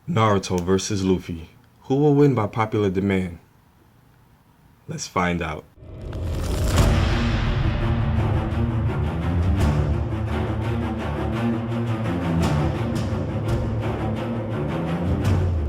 Naruto versus Luffy. Who will win by popular demand? Let's find out.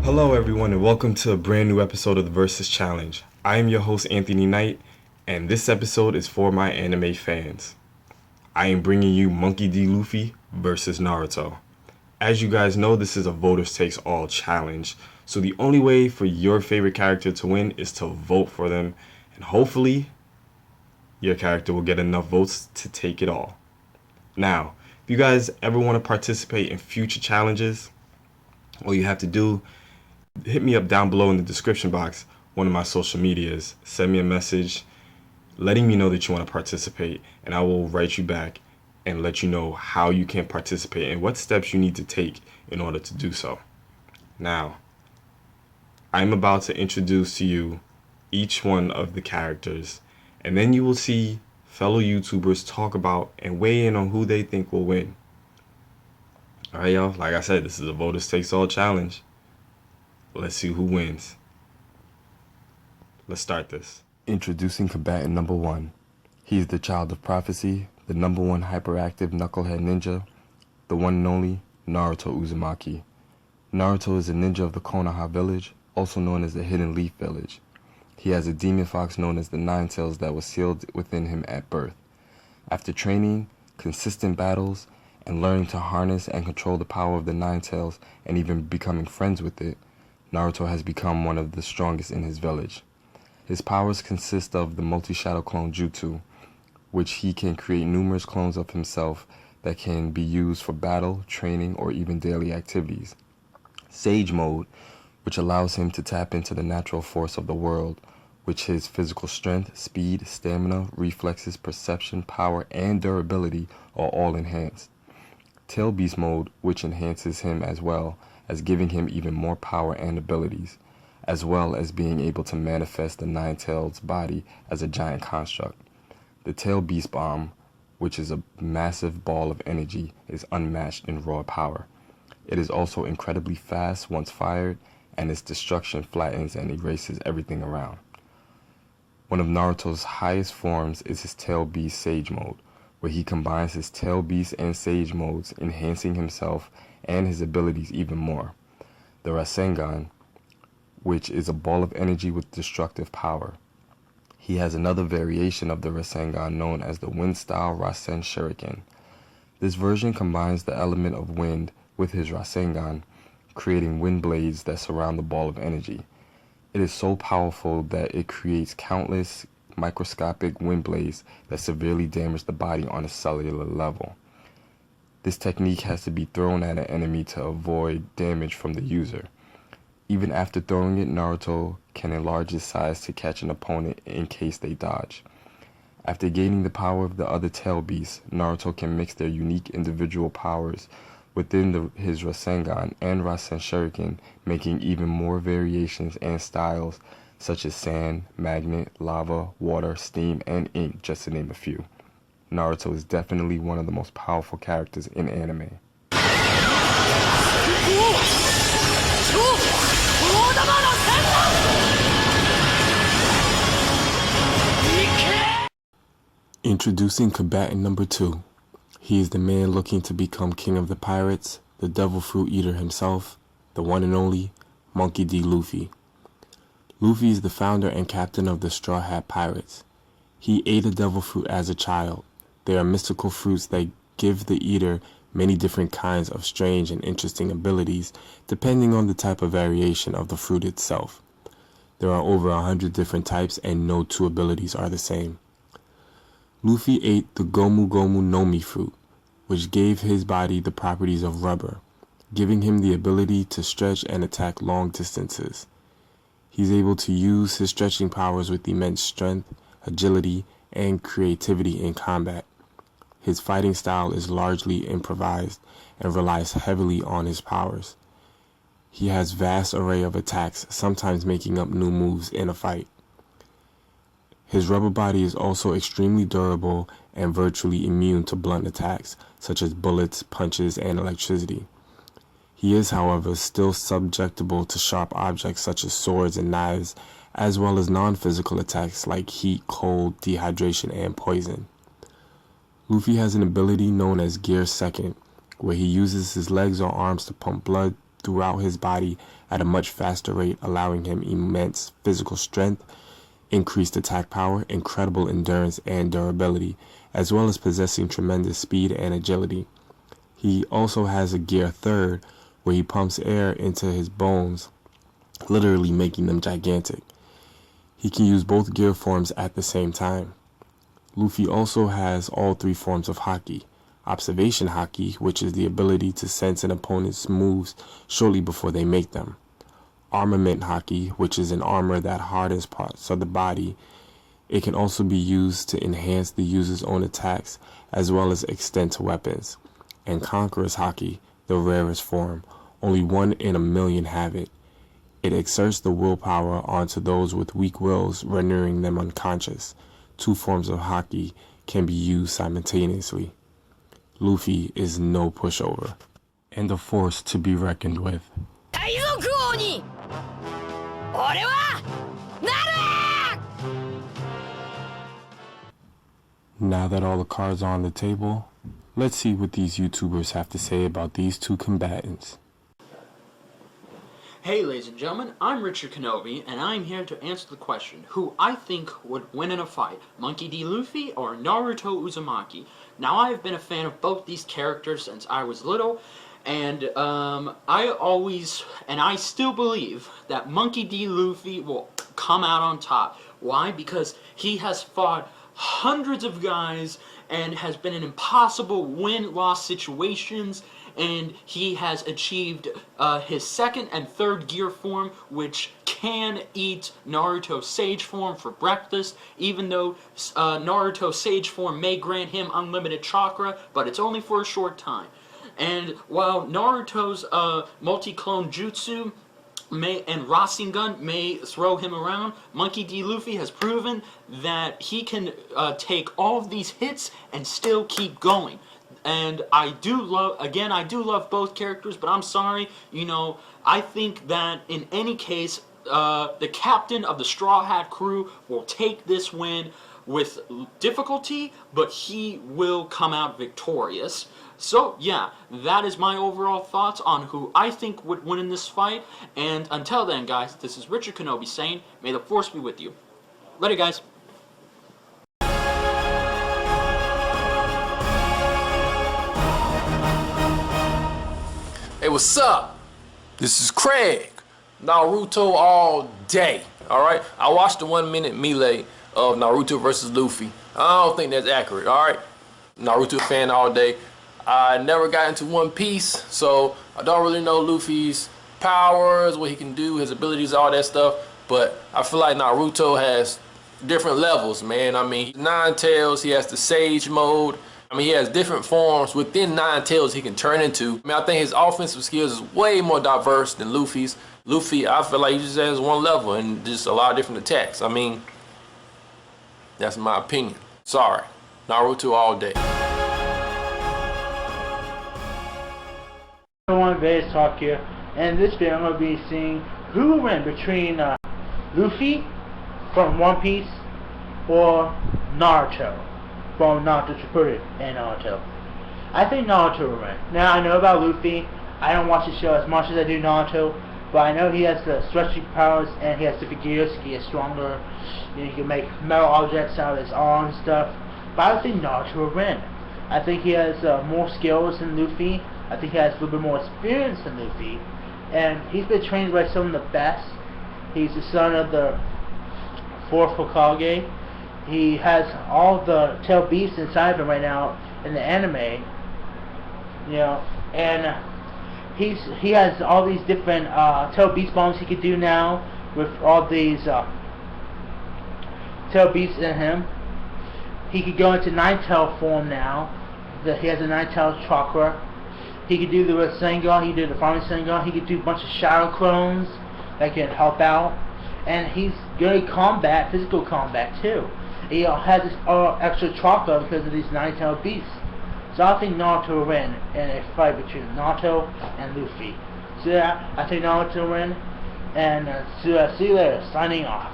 Hello everyone and welcome to a brand new episode of the Versus Challenge. I am your host Anthony Knight and this episode is for my anime fans. I am bringing you Monkey D. Luffy versus Naruto. As you guys know, this is a voters takes all challenge. So the only way for your favorite character to win is to vote for them. And hopefully, your character will get enough votes to take it all. Now, if you guys ever want to participate in future challenges, all you have to do, hit me up down below in the description box, one of my social medias. Send me a message letting me know that you want to participate, and I will write you back and let you know how you can participate and what steps you need to take in order to do so. Now, I'm about to introduce to you each one of the characters, and then you will see fellow YouTubers talk about and weigh in on who they think will win. Alright, y'all, like I said, this is a voters takes all challenge. Let's see who wins. Let's start this. Introducing combatant number 1. He's the child of prophecy, the number 1 hyperactive knucklehead ninja, the one and only Naruto Uzumaki. Naruto is a ninja of the Konoha village, also known as the Hidden Leaf village. He has a demon fox known as the Nine Tails that was sealed within him at birth. After training, consistent battles, and learning to harness and control the power of the Nine Tails and even becoming friends with it, Naruto has become one of the strongest in his village. His powers consist of the multi-shadow clone jutsu, which he can create numerous clones of himself that can be used for battle, training, or even daily activities. Sage mode, which allows him to tap into the natural force of the world, which his physical strength, speed, stamina, reflexes, perception, power, and durability are all enhanced. Tail beast mode, which enhances him as well as giving him even more power and abilities, as well as being able to manifest the Nine-Tailed body as a giant construct. The Tail Beast Bomb, which is a massive ball of energy, is unmatched in raw power. It is also incredibly fast once fired, and its destruction flattens and erases everything around. One of Naruto's highest forms is his Tail Beast Sage mode, where he combines his Tail Beast and Sage modes, enhancing himself and his abilities even more. The Rasengan, which is a ball of energy with destructive power. He has another variation of the Rasengan known as the Wind-style Rasen Shuriken. This version combines the element of wind with his Rasengan, creating wind blades that surround the ball of energy. It is so powerful that it creates countless microscopic wind blades that severely damage the body on a cellular level. This technique has to be thrown at an enemy to avoid damage from the user. Even after throwing it, Naruto can enlarge his size to catch an opponent in case they dodge. After gaining the power of the other tail beasts, Naruto can mix their unique individual powers within his Rasengan and Rasen Shuriken, making even more variations and styles such as sand, magnet, lava, water, steam, and ink, just to name a few. Naruto is definitely one of the most powerful characters in anime. Introducing combatant number 2. He is the man looking to become king of the pirates, the devil fruit eater himself, the one and only Monkey D. Luffy. Luffy is the founder and captain of the Straw Hat Pirates. He ate a devil fruit as a child. They are mystical fruits that give the eater many different kinds of strange and interesting abilities depending on the type of variation of the fruit itself. There are over 100 different types and no two abilities are the same. Luffy ate the Gomu Gomu no Mi fruit, which gave his body the properties of rubber, giving him the ability to stretch and attack long distances. He's able to use his stretching powers with immense strength, agility, and creativity in combat. His fighting style is largely improvised and relies heavily on his powers. He has vast array of attacks, sometimes making up new moves in a fight. His rubber body is also extremely durable and virtually immune to blunt attacks, such as bullets, punches, and electricity. He is, however, still subjectable to sharp objects such as swords and knives, as well as non-physical attacks like heat, cold, dehydration, and poison. Luffy has an ability known as Gear Second, where he uses his legs or arms to pump blood throughout his body at a much faster rate, allowing him immense physical strength, increased attack power, incredible endurance and durability, as well as possessing tremendous speed and agility. He also has a Gear Third, where he pumps air into his bones, literally making them gigantic. He can use both gear forms at the same time. Luffy also has all three forms of haki. Observation haki, which is the ability to sense an opponent's moves shortly before they make them. Armament haki, which is an armor that hardens parts of the body. It can also be used to enhance the user's own attacks as well as extend to weapons. And Conqueror's haki, the rarest form. Only 1 in a million have it. It exerts the willpower onto those with weak wills, rendering them unconscious. 2 forms of haki can be used simultaneously. Luffy is no pushover, and a force to be reckoned with. Now that all the cards are on the table, let's see what these YouTubers have to say about these two combatants. Hey ladies and gentlemen, I'm Richard Kenobi, and I'm here to answer the question, who I think would win in a fight, Monkey D. Luffy or Naruto Uzumaki? Now I have been a fan of both these characters since I was little, and I still believe that Monkey D. Luffy will come out on top. Why? Because he has fought hundreds of guys and has been in impossible win-loss situations, and he has achieved his second and third gear form, which can eat Naruto Sage form for breakfast, even though Naruto Sage form may grant him unlimited chakra, but it's only for a short time. And while Naruto's multi-clone jutsu and Rasengan may throw him around, Monkey D. Luffy has proven that he can take all of these hits and still keep going. And I do love both characters, but I'm sorry, I think that in any case, the captain of the Straw Hat crew will take this win with difficulty, but he will come out victorious. So yeah, that is my overall thoughts on who I think would win in this fight. And until then, guys, this is Richard Kenobi saying, may the Force be with you. Later, guys. Hey, what's up? This is Craig. Naruto all day. Alright? I watched the 1 minute melee of Naruto versus Luffy. I don't think that's accurate, alright? Naruto fan all day. I never got into One Piece, so I don't really know Luffy's powers, what he can do, his abilities, all that stuff. But I feel like Naruto has different levels, man. I mean, 9 Tails, he has the Sage mode. I mean, he has different forms within 9 Tails he can turn into. I mean, I think his offensive skills is way more diverse than Luffy's. Luffy, I feel like he just has one level and just a lot of different attacks. I mean, that's my opinion. Sorry. Naruto all day. Everyone, Vez Talk here, and in this video I'm going to be seeing who will win between Luffy from One Piece or Naruto from Naruto Shippuden and Naruto. I think Naruto will win. Now I know about Luffy, I don't watch the show as much as I do Naruto, but I know he has the stretching powers and he has different gears, he gets stronger, he can make metal objects out of his arms and stuff, but I think Naruto will win. I think he has more skills than Luffy. I think he has a little bit more experience than Luffy, and he's been trained by some of the best. He's the son of the 4th Hokage. He has all the tail beasts inside of him right now in the anime, and he has all these different tail beast bombs he could do now with all these tail beasts in him. He could go into 9-tail form now. He has a 9-tail chakra. He could do the Rasengan, he did the Farming Rasengan, he could do a bunch of Shadow Clones that can help out. And he's good at combat, physical combat too. He has this extra chakra because of these 9-tailed beasts. So I think Naruto will win in a fight between Naruto and Luffy. So yeah, I think Naruto win. And see you later. Signing off.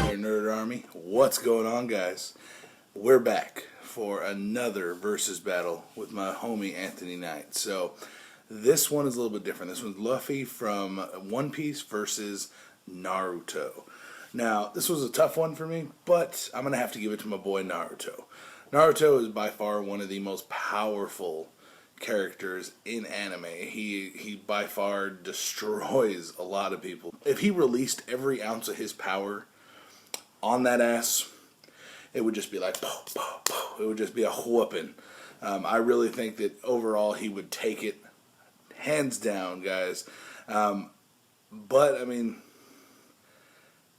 Hey, Nerd Army, what's going on, guys? We're back for another versus battle with my homie Anthony Knight. So this one is a little bit different. This one's Luffy from One Piece versus Naruto. Now, this was a tough one for me, but I'm going to have to give it to my boy Naruto. Naruto is by far one of the most powerful characters in anime. He by far destroys a lot of people. If he released every ounce of his power on that ass, it would just be like, pow, pow, pow. It would just be a whooping. I really think that overall he would take it hands down, guys. But, I mean,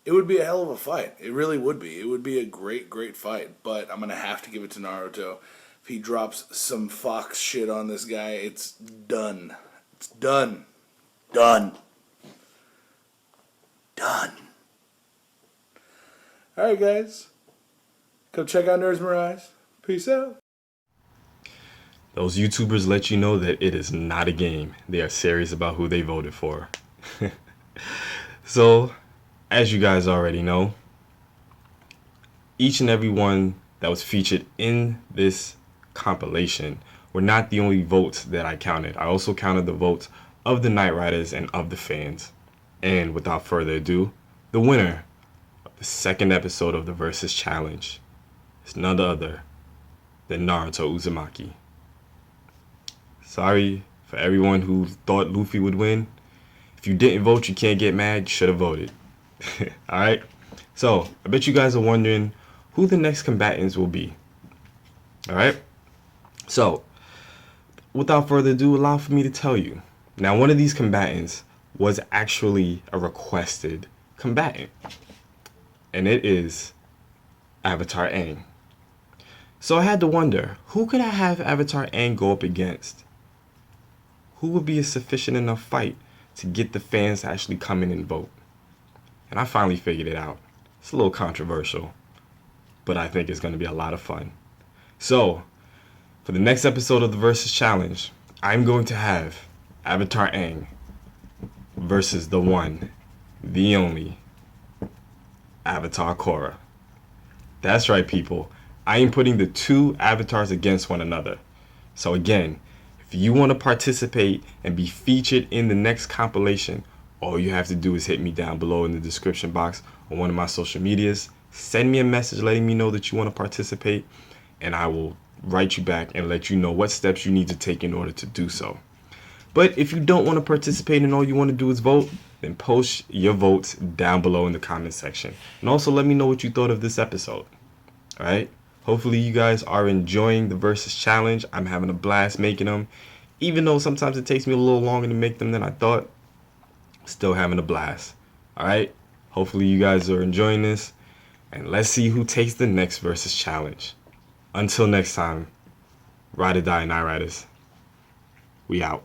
it would be a hell of a fight. It really would be. It would be a great, great fight. But I'm going to have to give it to Naruto. If he drops some fox shit on this guy, it's done. It's done. Done. Done. Alright, guys. Come check out Nerds Mirage. Peace out. Those YouTubers let you know that it is not a game. They are serious about who they voted for. So, as you guys already know, each and every one that was featured in this compilation were not the only votes that I counted. I also counted the votes of the Knight Riders and of the fans. And without further ado, the winner of the second episode of the Versus Challenge is none other than Naruto Uzumaki. Sorry for everyone who thought Luffy would win. If you didn't vote, you can't get mad. You should have voted. Alright? So, I bet you guys are wondering who the next combatants will be. Alright? So, without further ado, allow for me to tell you. Now, one of these combatants was actually a requested combatant. And it is Avatar Aang. So I had to wonder, who could I have Avatar Aang go up against? Who would be a sufficient enough fight to get the fans to actually come in and vote? And I finally figured it out. It's a little controversial, but I think it's going to be a lot of fun. So, for the next episode of the Versus Challenge, I'm going to have Avatar Aang versus the one, the only, Avatar Korra. That's right, people. I am putting the two avatars against one another. So again, if you want to participate and be featured in the next compilation, all you have to do is hit me down below in the description box on one of my social medias. Send me a message letting me know that you want to participate, and I will write you back and let you know what steps you need to take in order to do so. But if you don't want to participate and all you want to do is vote, then post your votes down below in the comment section. And also let me know what you thought of this episode. Alright? Hopefully you guys are enjoying the Versus Challenge. I'm having a blast making them. Even though sometimes it takes me a little longer to make them than I thought, still having a blast. Alright? Hopefully you guys are enjoying this. And let's see who takes the next Versus Challenge. Until next time, ride or die, Night Riders. We out.